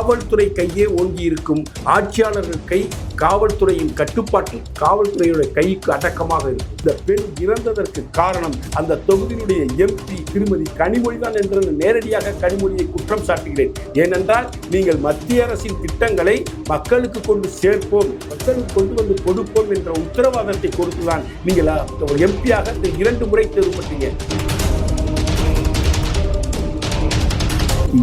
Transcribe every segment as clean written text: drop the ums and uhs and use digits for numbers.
காவல்துறை கையே ஓங்கி இருக்கும் ஆட்சியாளர்கள் கை காவல்துறையின் கட்டுப்பாட்டில் காவல்துறையுடைய கைக்கு அடக்கமாக இருக்கும். இந்த பெண் இறந்ததற்கு காரணம் அந்த தொகுதியினுடைய எம்பி திருமதி கனிமொழிதான் என்று நேரடியாக கனிமொழியை குற்றம் சாட்டுகிறேன். ஏனென்றால் நீங்கள் மத்திய அரசின் திட்டங்களை மக்களுக்கு கொண்டு சேர்ப்போம், மக்களுக்கு கொண்டு வந்து கொடுப்போம் என்ற உத்தரவாதத்தை கொடுத்துதான் நீங்கள் எம்பியாக 2 முறை தேர்வுபட்டீங்க.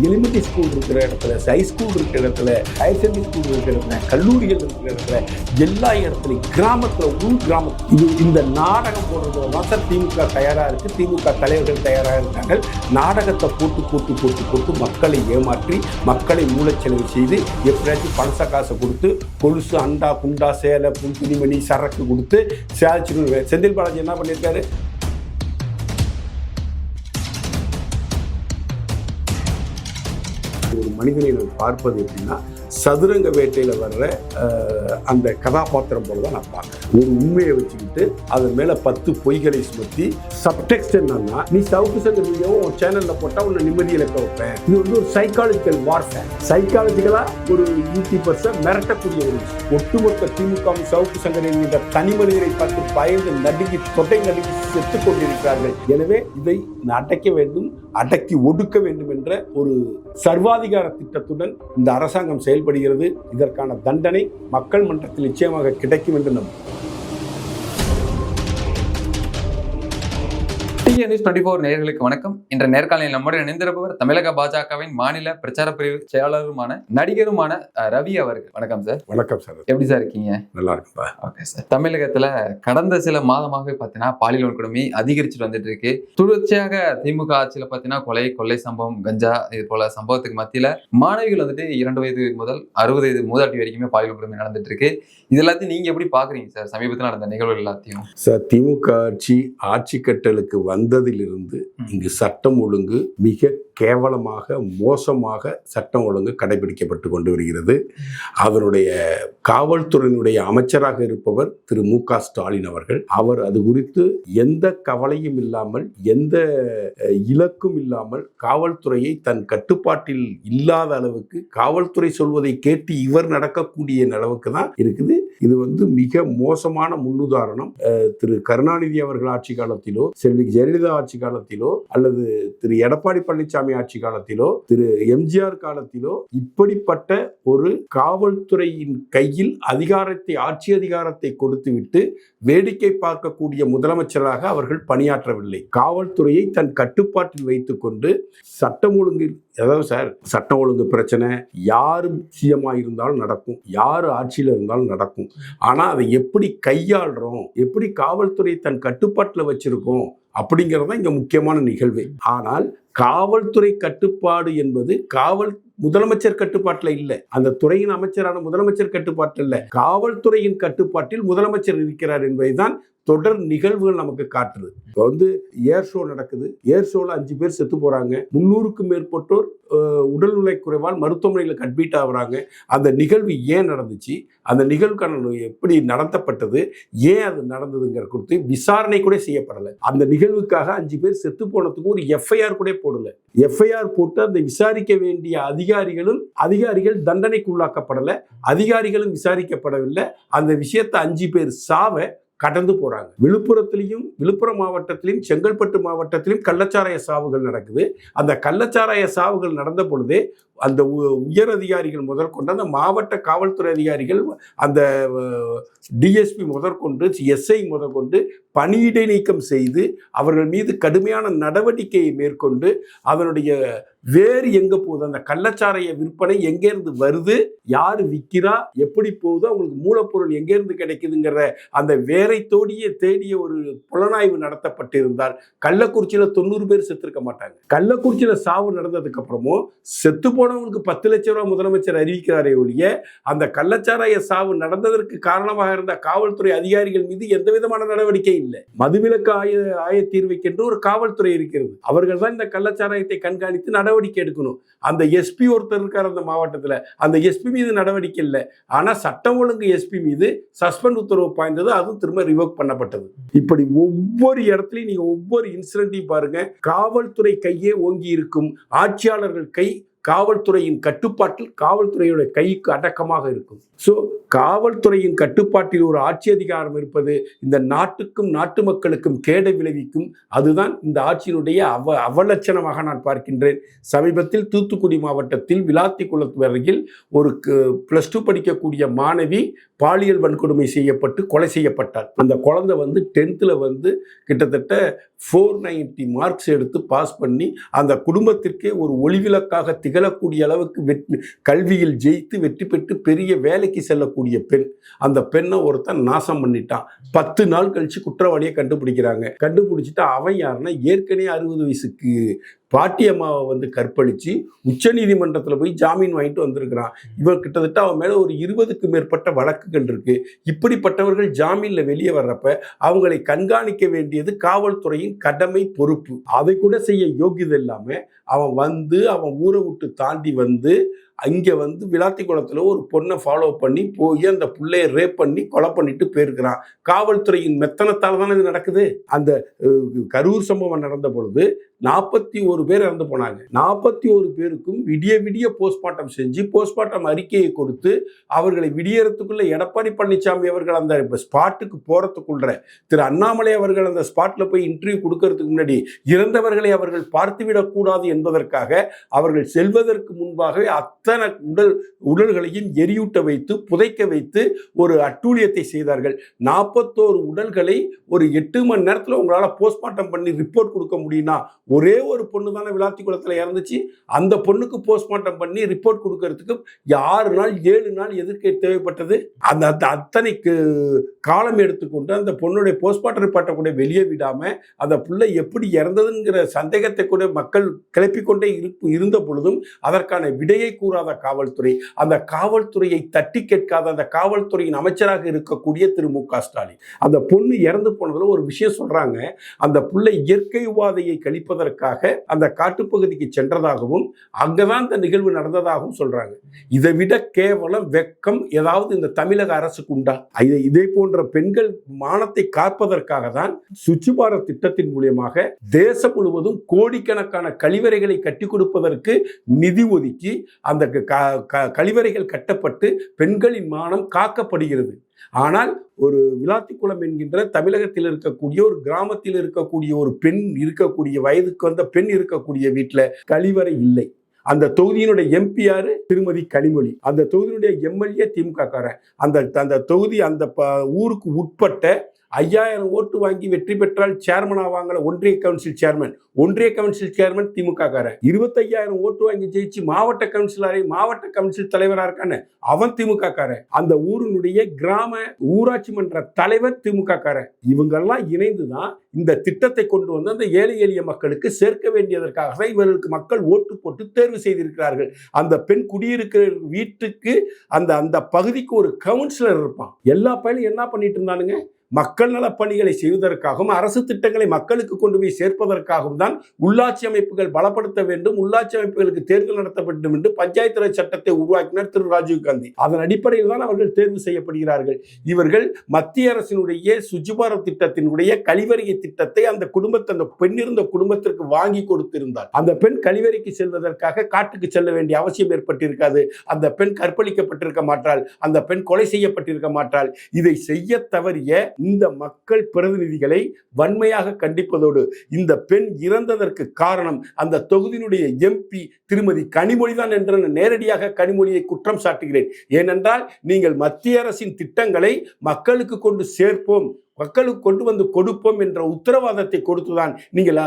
எலிமெண்டரி ஸ்கூல் இருக்கிற இடத்துல, ஹை ஸ்கூல் இருக்கிற இடத்துல, ஹையர் செகண்டரி ஸ்கூல் இருக்கிற இடத்துல, கல்லூரிகள் இருக்கிற இடத்துல, எல்லா இடத்துலையும் கிராமத்தில் உள் கிராமத்தில் இந்த நாடகம் போடுறது தான் சார் திமுக தயாராக இருக்குது. திமுக தலைவர்கள் தயாராக இருக்காங்க. நாடகத்தை போட்டு மக்களை ஏமாற்றி மக்களை மூலச்செலவு செய்து எப்படியாச்சும் பணச காசை கொடுத்து கொலுசு அண்டா குண்டா சேலை துணிமணி சரக்கு கொடுத்து சாதிச்சு. செந்தில் பாலாஜி என்ன பண்ணியிருக்காரு? ஒரு மனிதனை நான் பார்ப்பது எப்படின்னா சதுரங்க வேட்டையில் வர்ற அந்த கதாபாத்திரம் போல தான் நான் பார்க்குறேன். ஒரு உண்மையை வச்சுக்கிட்டு அதன் மேலே 10 பொய்களை சுமத்தி சப்டெக்ஸ்ட் என்னன்னா நீ சவுக்கு சங்கர் வீடியோவும் உன் சேனலில் போட்டால் உன்னை நிம்மதி இழக்க வைப்பேன். இது ஒரு சைக்காலஜிக்கல் வார்ஃபேர். சைக்காலஜிக்கலாக ஒரு 100% மிரட்டக்கூடிய ஒரு ஒட்டுமொத்த திமுக சவுக்கு சங்கர் என்கின்ற தனி மனிதரை பார்த்து பயந்து நடுங்கி தொட்டை நடுங்கி செத்துக் கொண்டிருக்கிறார்கள். எனவே இதை அடக்க வேண்டும், அடக்கி ஒடுக்க வேண்டும் என்ற ஒரு சர்வாதிகார திட்டத்துடன் இந்த அரசாங்கம் செயல்படுகிறது. இதற்கான தண்டனை மக்கள் மன்றத்தில் நிச்சயமாக கிடைக்கும் என்று நம்புகிறேன். நியூஸ் 24 நேயர்களுக்கு வணக்கம். இன்ற நேர்காணலில் நம்முடைய இணைந்திருப்பவர் தமிழக பாஜகவின் மாநில பிரச்சார பிரிவு செயலாளருமான நடிகருமான ரவி அவர்கள். வணக்கம் சார். வணக்கம் சார். எப்படி சார் இருக்கீங்க? நல்லா இருக்குப்பா. Okay sir. தமிழகத்துல கடந்த சில மாதமாகவே பார்த்தீங்கன்னா பாலியல் வன்கொடுமை அதிகரிச்சுட்டு வந்துட்டு இருக்கு. தொடர்ச்சியாக திமுக ஆட்சியில பார்த்தீங்கன்னா கொள்ளை சம்பவம், கஞ்சா இது போல சம்பவத்துக்கு மத்தியில மாணவிகள் வந்துட்டு 2 வயது முதல் 60 வயது மூதாட்டி வரைக்குமே பாலியல் வன்கொடுமை நடந்துட்டு இருக்கு. இது எல்லாத்தையும் நீங்க எப்படி பாக்குறீங்க சார்? சமீபத்தில் நடந்த நிகழ்வுகள் எல்லாத்தையும் சார், திமுக ஆட்சி கட்டலுக்கு வந்ததிலிருந்து இங்கு சட்டம் ஒழுங்கு மிக கேவலமாக மோசமாக சட்டம் ஒழுங்கு கடைபிடிக்கப்பட்டு கொண்டு வருகிறது. அதனுடைய காவல்துறையினுடைய அமைச்சராக இருப்பவர் திரு மு.க. ஸ்டாலின் அவர்கள். அவர் அது குறித்து எந்த கவலையும் இல்லாமல் எந்த இலக்கும் இல்லாமல் காவல்துறையை தன் கட்டுப்பாட்டில் இல்லாத அளவுக்கு காவல்துறை சொல்வதை கேட்டு இவர் நடக்கக்கூடிய அளவுக்கு தான் இருக்குது. இது மிக மோசமான முன்னுதாரணம். திரு கருணாநிதி அவர்கள் ஆட்சி காலத்திலோ, செல்வி ஜெயலலிதா ஆட்சி காலத்திலோ, அல்லது திரு எடப்பாடி பழனிசாமி ஆட்சி காலத்திலோ, திரு எம்ஜிஆர் காலத்திலோ இப்படிப்பட்ட ஒரு காவல்துறையின் கையில் ஆட்சி அதிகாரத்தை கொடுத்துவிட்டு வேடிக்கை பார்க்கக்கூடிய முதலமைச்சராக அவர்கள் பணியாற்றவில்லை. காவல்துறையை தன் கட்டுப்பாட்டில் வைத்துக் கொண்டு சட்டம் ஒழுங்கில், அதாவது சார் சட்டம் ஒழுங்கு பிரச்சனை யாரு சிஎம்மா இருந்தாலும் நடக்கும், யாரு ஆட்சியில் இருந்தாலும் நடக்கும். ஆனா அதை எப்படி கையாளுறோம், எப்படி காவல்துறை தன் கட்டுப்பாட்டில் வச்சிருக்கோம் அப்படிங்கிறது தான் இங்க முக்கியமான நிகழ்வு. ஆனால் காவல்துறை கட்டுப்பாடு என்பது முதலமைச்சர் கட்டுப்பாட்டில் இல்லை, அந்த துறையின் அமைச்சரான முதலமைச்சர் கட்டுப்பாட்டில் இல்லை, காவல்துறையின் கட்டுப்பாட்டில் முதலமைச்சர் இருக்கிறார் என்பதுதான் தொடர் நிகழ்வுகள் நமக்கு காட்டுது. இப்போ ஏர் ஷோ நடக்குது. ஏர் ஷோல 5 பேர் செத்து போறாங்க. 300க்கும் மேற்பட்டோர் உடல்நிலை குறைவால் மருத்துவமனையில் அட்மிட் ஆகுறாங்க. அந்த நிகழ்வு ஏன் நடந்துச்சு, அந்த நிகழ்வுக்கான எப்படி நடத்தப்பட்டது, ஏன் அது நடந்ததுங்கிற குறித்து விசாரணை கூட செய்யப்படலை. அந்த நிகழ்வுக்காக 5 பேர் செத்து போனதுக்கு ஒரு எஃப்ஐஆர் கூட போடல. எஃப்ஐஆர் போட்டு அந்த விசாரிக்க வேண்டிய அதிகாரிகள் தண்டனைக்கு உள்ளாக்கப்படலை, அதிகாரிகளும் விசாரிக்கப்படவில்லை. அந்த விஷயத்தை 5 பேர் சாவ கடந்து போறாங்க. விழுப்புரம் மாவட்டத்திலும் செங்கல்பட்டு மாவட்டத்திலும் கள்ளச்சாராய சாவுகள் நடக்குது. அந்த கள்ளச்சாராய சாவுகள் நடந்த பொழுதே அந்த உயர் அதிகாரிகள் முதற்கொண்டு, அந்த மாவட்ட காவல்துறை அதிகாரிகள், அந்த டிஎஸ்பி முதற்கொண்டு, எஸ்ஐ முதற்கொண்டு பணியிடை நீக்கம் செய்து அவர்கள் மீது கடுமையான நடவடிக்கையை மேற்கொண்டு அதனுடைய வேறு எங்க போகுது, அந்த கள்ளச்சாராய விற்பனை எங்கேருந்து வருது, யாரு விற்கிறா, எப்படி போகுது, அவங்களுக்கு மூலப்பொருள் எங்கேருந்து கிடைக்குதுங்கிற அந்த வேரை தேடிய ஒரு புலனாய்வு நடத்தப்பட்டிருந்தால் கள்ளக்குறிச்சியில 90 பேர் செத்துருக்க மாட்டாங்க. கள்ளக்குறிச்சியில சாவு நடந்ததுக்கு அப்புறமும் செத்து போனவங்களுக்கு 10 லட்சம் ரூபாய் முதலமைச்சர் அறிவிக்கிறாரே ஒழிய அந்த கள்ளச்சாராய சாவு நடந்ததற்கு காரணமாக இருந்த காவல்துறை அதிகாரிகள் மீது எந்த விதமான நடவடிக்கை இல்லை. மதுவிலக்கு ஆய தீர்வைக்கென்று ஒரு காவல்துறை இருக்கிறது. அவர்கள் தான் இந்த கள்ளச்சாராயத்தை கண்காணித்து நடவடிக்கை எடுக்கணும். அந்த எஸ்பி ஒருத்தர் இருக்கார் அந்த மாவட்டத்தில், அந்த எஸ்பி மீது நடவடிக்கை இல்லை. ஆனா சட்டம் ஒழுங்கு எஸ்பி மீது சஸ்பெண்ட் உத்தரவு பாய்ந்தது, அதுவும் திரும்ப ரிவோக் பண்ணப்பட்டது. இப்படி ஒவ்வொரு இடத்துலையும் நீங்க ஒவ்வொரு இன்சிடென்ட்டையும் பாருங்க, காவல்துறை கையே ஓங்கி இருக்கும் ஆட்சியாளர்கள் கை காவல்துறையின் கட்டுப்பாட்டில் காவல்துறையுடைய கைக்கு அடக்கமாக இருக்கும். ஸோ காவல்துறையின் கட்டுப்பாட்டில் ஒரு ஆட்சி அதிகாரம் இருப்பது இந்த நாட்டுக்கும் நாட்டு மக்களுக்கும் கேடை விளைவிக்கும். அதுதான் இந்த ஆட்சியினுடைய அவலட்சணமாக நான் பார்க்கின்றேன். சமீபத்தில் தூத்துக்குடி மாவட்டத்தில் விளாத்திக்குளத்து அருகில் ஒரு +2 படிக்கக்கூடிய மாணவி பாலியல் வன்கொடுமை செய்யப்பட்டு கொலை செய்யப்பட்டார். அந்த குழந்தை 10th கிட்டத்தட்ட 490 மார்க்ஸ் எடுத்து பாஸ் பண்ணி அந்த குடும்பத்திற்கே ஒரு ஒளிவிளக்காக திகழக்கூடிய அளவுக்கு கல்வியில் ஜெயித்து வெற்றி பெற்று பெரிய வேலைக்கு செல்லக்கூடிய பெண். அந்த பெண்ணை ஒருத்தன் நாசம் பண்ணிட்டான். 10 நாள் கழிச்சு குற்றவாளியை கண்டுபிடிக்கிறாங்க. கண்டுபிடிச்சிட்டு அவன் யாருன்னா ஏற்கனவே 60 வயசுக்கு பாட்டியம்மாவை கற்பழிச்சு உச்ச நீதிமன்றத்தில் போய் ஜாமீன் வாங்கிட்டு வந்திருக்கிறான். இவன் கிட்டத்தட்ட அவன் மேல ஒரு 20க்கு மேற்பட்ட வழக்குகள் இருக்கு. இப்படிப்பட்டவர்கள் ஜாமீன்ல வெளியே வர்றப்ப அவங்களை கண்காணிக்க வேண்டியது காவல்துறையின் கடமை, பொறுப்பு. அதை கூட செய்ய யோகியது இல்லாம அவன் ஊரை விட்டு தாண்டி அங்கே விளாத்திக்குளத்தில் ஒரு பொண்ணை ஃபாலோ பண்ணி போய் அந்த பிள்ளைய ரேப் பண்ணி கொலை பண்ணிட்டு போயிருக்கிறான். காவல்துறையின் மெத்தனத்தால் தானே இது நடக்குது. அந்த கரூர் சம்பவம் நடந்த பொழுது 41 பேர் இறந்து போனாங்க. 41 பேருக்கும் விடிய போஸ்ட்மார்ட்டம் செஞ்சு போஸ்ட்மார்ட்டம் அறிக்கையை கொடுத்து அவர்களை விடியறதுக்குள்ள எடப்பாடி பழனிசாமி அவர்கள் அந்த ஸ்பாட்டுக்கு போறதுக்குள்ள திரு அண்ணாமலை அவர்கள் அந்த ஸ்பாட்ல போய் இன்டர்வியூ கொடுக்கறதுக்கு முன்னாடி இறந்தவர்களை அவர்கள் பார்த்துவிடக் கூடாது என்பதற்காக அவர்கள் செல்வதற்கு முன்பாகவே அத்தனை உடல்களையும் எரியூட்ட வைத்து புதைக்க வைத்து ஒரு அட்டூழியத்தை செய்தார்கள். 41 உடல்களை ஒரு 8 மணி நேரத்தில் உங்களால் போஸ்ட்மார்ட்டம் பண்ணி ரிப்போர்ட் கொடுக்க முடியும்னா ஒரே ஒரு பொண்ணு தானே விளாத்திக்குளத்தில் இறந்துச்சு. அந்த பொண்ணுக்கு போஸ்ட்மார்ட்டம் பண்ணி ரிப்போர்ட் கொடுக்கறதுக்கு 6 நாள் 7 நாள் எதற்கு தேவைப்பட்டது? அந்த அத்தனை காலம் எடுத்துக்கொண்டு அந்த பொண்ணுடைய போஸ்ட்மார்ட்டம் ரிப்போர்ட்டை கூட வெளியே விடாம அந்த பிள்ளை எப்படி இறந்ததுங்கிற சந்தேகத்தை கூட மக்கள் கிளப்பிக்கொண்டே இருந்த பொழுதும் அதற்கான விடையை கூறாத காவல்துறை, அந்த காவல்துறையை தட்டி கேட்காத அந்த காவல்துறையின் அமைச்சராக இருக்கக்கூடிய திரு மு.க. ஸ்டாலின், அந்த பொண்ணு இறந்து போனதுல ஒரு விஷயம் சொல்றாங்க. அந்த பிள்ளை இயற்கை உபாதையை கழிப்பதற்காக அந்த காட்டுப்பகுதிக்கு சென்றதாகவும் அங்கதான் இந்த நிகழ்வு நடந்ததாகவும் சொல்றாங்க. இதை விட கேவலம் வெக்கம் ஏதாவது இந்த தமிழக அரசுக்கு உண்டா? இதே போன்ற பெண்கள் மானத்தை காப்பதற்காக தான் சுச்சு பாரத் திட்டத்தின் மூலமாக தேசம் முழுவதும் கோடிக்கணக்கான கழிவறைகளை கட்டி கொடுப்பதற்கு நிதி ஒதுக்கி அந்த கழிவறைகள் கட்டப்பட்டு பெண்களின் மானம் காக்கப்படுகிறது. ஆனால் ஒரு விளாத்திக்குளம் என்கின்ற தமிழகத்தில் இருக்கக்கூடிய ஒரு கிராமத்தில் இருக்கக்கூடிய ஒரு பெண் இருக்கக்கூடிய வயதுக்கு வந்த பெண் இருக்கக்கூடிய வீட்டில் கழிவறை இல்லை. அந்த தொகுதியினுடைய MP யாரு? திருமதி கனிமொழி. அந்த தொகுதியினுடைய MLA திமுக காரன். அந்த தொகுதி அந்த ஊருக்கு உட்பட்ட 5000 ஓட்டு வாங்கி வெற்றி பெற்றால் சேர்மன் ஆவாங்கள ஒன்றிய கவுன்சில் சேர்மன் திமுக காரன். 25000 ஓட்டு வாங்கி ஜெயிச்சு மாவட்ட கவுன்சில் தலைவரா இருக்கான அவன் திமுக காரன். அந்த ஊரினுடைய கிராம ஊராட்சி மன்ற தலைவர் திமுக காரன். இவங்கெல்லாம் இணைந்துதான் இந்த திட்டத்தை கொண்டு வந்து அந்த ஏழை எளிய மக்களுக்கு சேர்க்க வேண்டியதற்காக இவர்களுக்கு மக்கள் ஓட்டு போட்டு தேர்வு செய்திருக்கிறார்கள். அந்த பெண் குடியிருக்கிற வீட்டுக்கு அந்த பகுதிக்கு ஒரு கவுன்சிலர் இருப்பான். எல்லா பயிலும் என்ன பண்ணிட்டு இருந்தானுங்க? மக்கள் நல பணிகளை செய்வதற்காகவும் அரசு திட்டங்களை மக்களுக்கு கொண்டு போய் சேர்ப்பதற்காகவும் தான் உள்ளாட்சி அமைப்புகள் பலப்படுத்த வேண்டும், உள்ளாட்சி அமைப்புகளுக்கு தேர்தல் நடத்த வேண்டும் என்று பஞ்சாயத்து ராஜ் சட்டத்தை உருவாக்கினார் திரு ராஜீவ் காந்தி. அதன் அடிப்படையில் தான் அவர்கள் தேர்வு செய்யப்படுகிறார்கள். இவர்கள் மத்திய அரசினுடைய சுச்சு பாரத் திட்டத்தினுடைய கழிவறை திட்டத்தை அந்த பெண் இருந்த குடும்பத்திற்கு வாங்கி கொடுத்திருந்தார். அந்த பெண் கழிவறைக்கு செல்வதற்காக காட்டுக்கு செல்ல வேண்டிய அவசியம் ஏற்பட்டிருக்காது. அந்த பெண் கற்பழிக்கப்பட்டிருக்க மாட்டாள், அந்த பெண் கொலை செய்யப்பட்டிருக்க மாட்டாள். இதை செய்ய தவறிய இந்த மக்கள் பிரதிநிதிகளை வன்மையாக கண்டிப்பதோடு இந்த பெண் இறந்ததற்கு காரணம் அந்த தொகுதியினுடைய MP திருமதி கனிமொழி தான் என்று நேரடியாக கனிமொழியை குற்றம் சாட்டுகிறேன். ஏனென்றால் நீங்கள் மத்திய அரசின் திட்டங்களை மக்களுக்கு கொண்டு சேர்ப்போம், மக்களுக்கு கொண்டு வந்து கொடுப்போம் என்ற உத்தரவாதத்தை கொடுத்துதான் நீங்கள்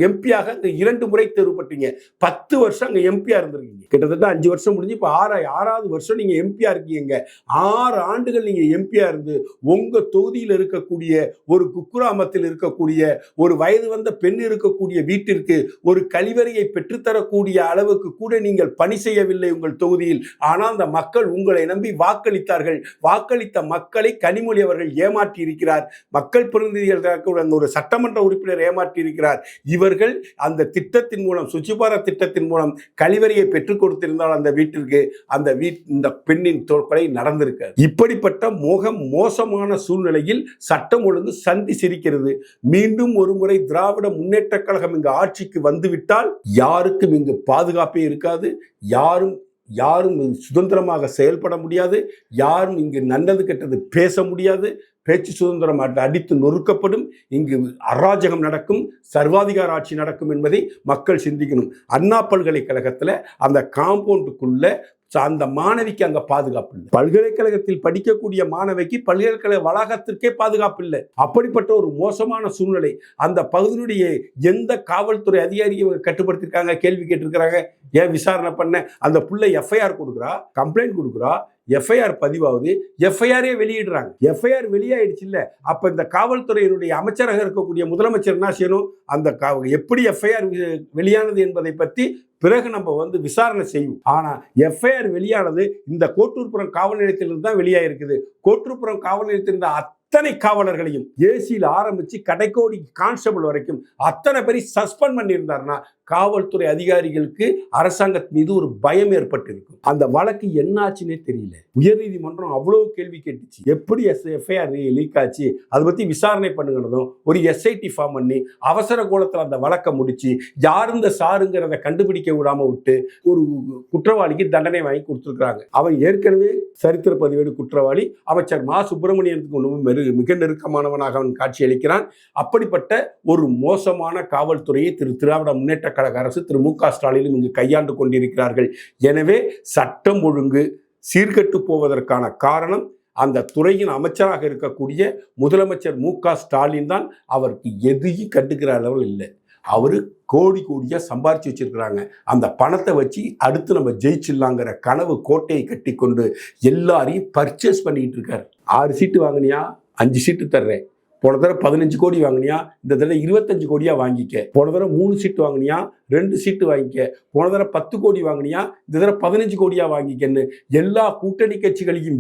MP-யாக 2 முறை தேர்வு பட்டீங்க. 10 வருஷம் அங்கே MP-யா இருந்திருக்கீங்க. கிட்டத்தட்ட 5 வருஷம் முடிஞ்சு இப்போ 6வது வருஷம் நீங்க MP-யா இருக்கீங்க. 6 ஆண்டுகள் நீங்க MP-யா இருந்து உங்க தொகுதியில் இருக்கக்கூடிய ஒரு குக்கிராமத்தில் இருக்கக்கூடிய ஒரு வயது வந்த பெண் இருக்கக்கூடிய வீட்டிற்கு ஒரு கழிவறையை பெற்றுத்தரக்கூடிய அளவுக்கு கூட நீங்கள் பணி செய்யவில்லை உங்கள் தொகுதியில். ஆனால் அந்த மக்கள் உங்களை நம்பி வாக்களித்தார்கள். வாக்களித்த மக்களை கனிமொழி அவர்கள் ஏமாற்றி இருக்கிறார். மக்கள் பிரதிநிதிகள் ஒரு சட்டமன்ற உறுப்பினர் ஏமாற்றி இருக்கிறார். இவர்கள் அந்த திட்டத்தின் மூலம், சுச்சி பாரத் திட்டத்தின் மூலம் கழிவறையை பெற்றுக் கொடுத்திருந்தால் அந்த வீட்டிற்கு இந்த பெண்ணின் கொலை நடந்திருக்காது. இப்படிப்பட்ட மோசமான சூழ்நிலையில் சட்டம் ஒழுங்கு சந்தி சிரிக்கிறது. மீண்டும் ஒரு முறை திராவிட முன்னேற்ற கழகம் இங்கு ஆட்சிக்கு வந்துவிட்டால் யாருக்கும் இங்கு பாதுகாப்பே இருக்காது. யாரும் சுதந்திரமாக செயல்பட முடியாது. யாரும் இங்கு நல்லது கெட்டது பேச முடியாது. பேச்சு சுதந்திரம் அடித்து நொறுக்கப்படும். இங்கு அராஜகம் நடக்கும், சர்வாதிகார ஆட்சி நடக்கும் என்பதை மக்கள் சிந்திக்கணும். அண்ணா பல்கலைக்கழகத்தில் அந்த காம்பவுண்டுக்குள்ள அந்த மாணவிக்கு அங்க பாதுகாப்பு இல்லை. பல்கலைக்கழகத்தில் படிக்கக்கூடிய மாணவிக்கு பல்கலைக்கழக வளாகத்திற்கே பாதுகாப்பு இல்லை. அப்படிப்பட்ட ஒரு மோசமான சூழ்நிலை. அந்த பகுதியினுடைய எந்த காவல்துறை அதிகாரியை கட்டுப்படுத்திருக்காங்க? கேள்வி கேட்டிருக்கிறாங்க. ஏன் விசாரணை பண்ண? அந்த புள்ள எஃப்ஐஆர் கொடுக்குறா, கம்ப்ளைண்ட் கொடுக்குறா, எஃப்ஐஆர் பதிவாகுது, எஃப்ஐஆரே வெளியிடுறாங்க. எஃப்ஐஆர் வெளியாயிடுச்சு இல்ல. அப்ப இந்த காவல்துறையினுடைய அமைச்சராக இருக்கக்கூடிய முதலமைச்சர் என்ன செய்யணும்? அந்த எப்படி எஃப்ஐஆர் வெளியானது என்பதை பற்றி பிறகு நம்ம விசாரணை செய்யும். ஆனா எஃப்ஐஆர் வெளியானது இந்த கோட்டூர்புரம் காவல் நிலையத்திலிருந்து தான் வெளியாயிருக்குது. கோட்டூர்புரம் காவல் நிலையத்திலிருந்த அத்தனை காவலர்களையும் ஏசியில் ஆரம்பிச்சு கடைக்கோடி கான்ஸ்டபிள் வரைக்கும் அத்தனை பேரை சஸ்பெண்ட் பண்ணியிருந்தாருன்னா காவல்துறை அதிகாரிகளுக்கு அரசாங்கத்தின் மீது ஒரு பயம் ஏற்பட்டிருக்கும். அந்த வழக்கு என்ன ஆச்சுன்னே தெரியல. உயர்நீதிமன்றம் அவ்வளவு கேள்வி கேட்டுச்சு. எப்படி எஃப்ஐஆர் லீக் ஆச்சு, அதை பத்தி விசாரணை பண்ணுங்கிறதும் ஒரு எஸ்ஐடி ஃபார்ம் பண்ணி அவசர கோலத்தில் அந்த வழக்கை முடிச்சு யார் இந்த சாருங்கிறத கண்டுபிடிக்க விடாம விட்டு ஒரு குற்றவாளிக்கு தண்டனை வாங்கி கொடுத்துருக்காங்க. அவன் ஏற்கனவே சரித்திர பதிவேடு குற்றவாளி. அமைச்சர் மா சுப்பிரமணியனுக்கு மிக நெருக்கமானவனாக அவன் காட்சியளிக்கிறான். அப்படிப்பட்ட ஒரு மோசமான காவல்துறையை திராவிட முன்னேற்ற கழக அரசு திரு மு க ஸ்டாலினும் இங்கு கையாண்டு கொண்டிருக்கிறார்கள். எனவே சட்டம் ஒழுங்கு சீர்கெட்டு போவதற்கான காரணம் அந்த துறையின் அமைச்சராக இருக்கக்கூடிய முதலமைச்சர் மு க ஸ்டாலின் தான். அவருக்கு எதையும் கண்டுக்கிற அளவில் இல்லை. அவரு கோடியா சம்பாரிச்சு வச்சிருக்கிறாங்க. அந்த பணத்தை வச்சு அடுத்து நம்ம ஜெயிச்சிடலாங்கிற கனவு கோட்டையை கட்டி கொண்டு எல்லாரையும் பர்ச்சேஸ் பண்ணிட்டு இருக்காரு. 6 சீட்டு வாங்கினியா 5 சீட்டு தர்றேன். போன தடவை 15 கோடி வாங்கினியா, இந்த தடவை 25 கோடியா வாங்கிக்க. போன தடவை 3 சீட்டு வாங்கினியா, 2 சீட்டு வாங்கிக்க. போன தடவை 10 கோடி வாங்கினியா, இந்த தடவை 15 கோடியா வாங்கிக்கன்னு எல்லா கூட்டணி கட்சிகளையும்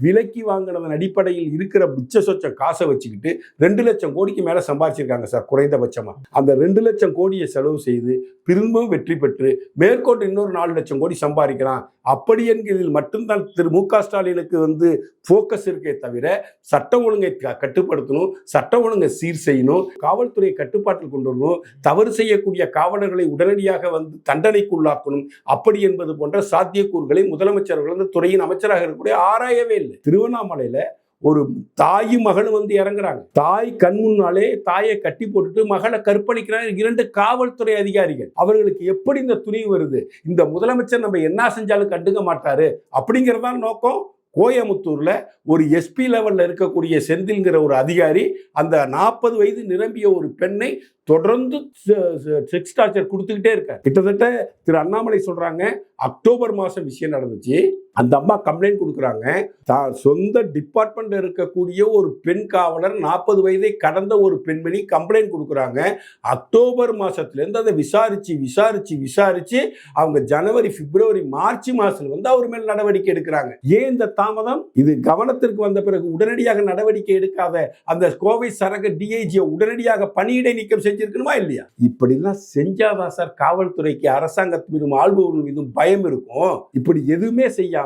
விலைக்கு வாங்கினதன் அடிப்படையில் இருக்கிற மிச்ச சொச்ச காசை வச்சுக்கிட்டு 2 லட்சம் கோடிக்கு மேல சம்பாதிச்சிருக்காங்க சார் குறைந்தபட்சமா. அந்த 2 லட்சம் கோடியை செலவு செய்து திரும்பவும் வெற்றி பெற்று மேற்கொண்டு இன்னொரு 4 லட்சம் கோடி சம்பாதிக்கலாம். அப்படி என்கிறதில் மட்டும்தான் திரு மு க ஸ்டாலினுக்கு போக்கஸ் இருக்கே தவிர சட்டம் ஒழுங்கை கட்டுப்படுத்தணும், சட்டம் ஒழுங்கை சீர் செய்யணும், காவல்துறையை கட்டுப்பாட்டில் கொண்டு வரணும், தவறு செய்யக்கூடிய காவலர்களை உடனடியாக தண்டனைக்குள்ளாக்கணும். அப்படி என்பது போன்ற சாத்தியக்கூறுகளை முதலமைச்சர்கள் துறையின் அமைச்சராக இருக்கக்கூடிய ஆராயவே இல்லை. திருவண்ணாமலையில ஒரு தாயும் மகளும் இறங்குறாங்க. தாய் கண் முன்னாலே தாயை கட்டி போட்டுட்டு மகளை கற்பழிக்கிறாங்க 2 காவல்துறை அதிகாரிகள். அவர்களுக்கு எப்படி இந்த துணிவு வருது? இந்த முதலமைச்சர் நம்ம என்ன செஞ்சாலும் கண்டுக்க மாட்டாரு அப்படிங்கறதான் நோக்கம். கோயமுத்தூர்ல ஒரு எஸ்பி லெவல்ல இருக்கக்கூடிய செந்தில்ங்கிற ஒரு அதிகாரி அந்த 40 வயது நிரம்பிய ஒரு பெண்ணை தொடர்ந்து செக்ஸ் டார்ச்சர் கொடுத்துக்கிட்டே இருக்காரு. கிட்டத்தட்ட திரு அண்ணாமலை சொல்றாங்க அக்டோபர் மாசம் விஷயம் நடந்துச்சு. அந்த அம்மா கம்ப்ளைண்ட் கொடுக்குறாங்க. சொந்த டிபார்ட்மெண்ட் இருக்கக்கூடிய ஒரு பெண் காவலர் 40 வயதை கடந்த ஒரு பெண்மணி கம்ப்ளைண்ட் கொடுக்குறாங்க. அக்டோபர் மாசத்திலிருந்து அதை விசாரிச்சு அவங்க ஜனவரி பிப்ரவரி மார்ச் மாசத்துல அவர் மேல் நடவடிக்கை எடுக்கிறாங்க. ஏன் இந்த தாமதம்? இது கவனத்திற்கு வந்த பிறகு உடனடியாக நடவடிக்கை எடுக்காத அந்த கோவை சரக டிஐஜி உடனடியாக பணியிடை நீக்கம் செஞ்சிருக்கணுமா இல்லையா? இப்படிலாம் செஞ்சாதான் சார் காவல்துறைக்கு அரசாங்கத்து மீதும் ஆள்பவர்கள் மீதும் பயம் இருக்கும். இப்படி எதுவுமே செய்யாம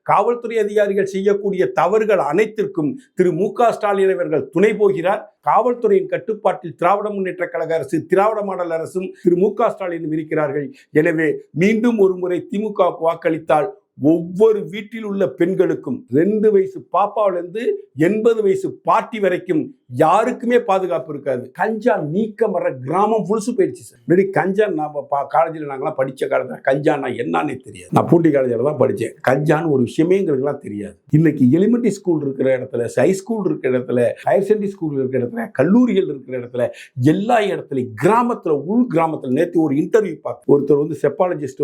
காவல்துறை அதிகாரிகள் செய்யக்கூடிய தவறுகள் அனைத்திற்கும் திரு மு க ஸ்டாலின் அவர்கள் துணை போகிறார். காவல்துறையின் கட்டுப்பாட்டில் திராவிட முன்னேற்ற கழக அரசு, திராவிட மாடல் அரசும் திரு மு க ஸ்டாலினும் இருக்கிறார்கள். எனவே மீண்டும் ஒரு முறை திமுக வாக்களித்தால் ஒவ்வொரு வீட்டில் உள்ள பெண்களுக்கும் 2 வயசு பாப்பாவிலிருந்து 80 வயசு பாட்டி வரைக்கும் யாருக்குமே பாதுகாப்பு இருக்காது. கஞ்சா நீக்கம் வர கிராமம் புதுசு போயிடுச்சு சார். முன்னாடி கஞ்சா நம்ம காலேஜில் நாங்களாம் படித்த காலத்தில் கஞ்சானா என்னன்னே தெரியாது. நான் பூண்டி காலேஜில் தான் படித்தேன். கஞ்சான்னு ஒரு விஷயமேங்கிறதுலாம் தெரியாது. இன்னைக்கு எலிமெண்ட்ரி ஸ்கூல் இருக்கிற இடத்துல, ஹை ஸ்கூல் இருக்கிற இடத்துல, ஹையர் செகண்டரி ஸ்கூல் இருக்கிற இடத்துல, கல்லூரிகள் இருக்கிற இடத்துல, எல்லா இடத்துலையும் கிராமத்தில், உள் கிராமத்தில் நேற்று ஒரு இன்டர்வியூ பார்த்து ஒருத்தர் செப்பாலஜிஸ்ட்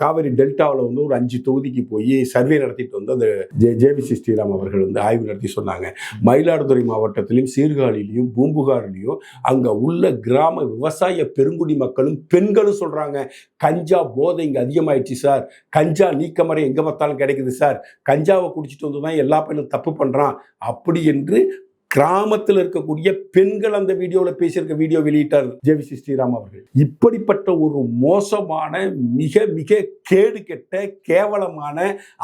காவிரி டெல்டாவில் ஒரு 5 தொகுதிக்கு போய் சர்வே நடத்திட்டு அந்த ஜேவிசி ஸ்ரீராம் அவர்கள் ஆய்வு நடத்தி சொன்னாங்க. மயிலாடுதுறை மாவட்டத்திலும் சீர்காழிலையும் பூம்புகாரிலையும் அங்க உள்ள கிராம விவசாய பெருங்குடி மக்களும் பெண்களும் சொல்றாங்க கஞ்சா போதை இங்க அதிகமாயிடுச்சு சார், கஞ்சா நீக்கமறை எங்க பார்த்தாலும் கிடைக்குது சார், கஞ்சாவை குடிச்சிட்டு வந்துதான் எல்லா பெண்ணும் தப்பு பண்றான் அப்படி என்று கிராமத்தில் இருக்கக்கூடிய பெண்கள் அந்த வீடியோவில் பேசியிருக்க வீடியோ வெளியிட்டார் ஜேவிசி ஸ்ரீராம் அவர்கள். இப்படிப்பட்ட ஒரு மோசமான மிக மிக கேடு கெட்ட கேவலமான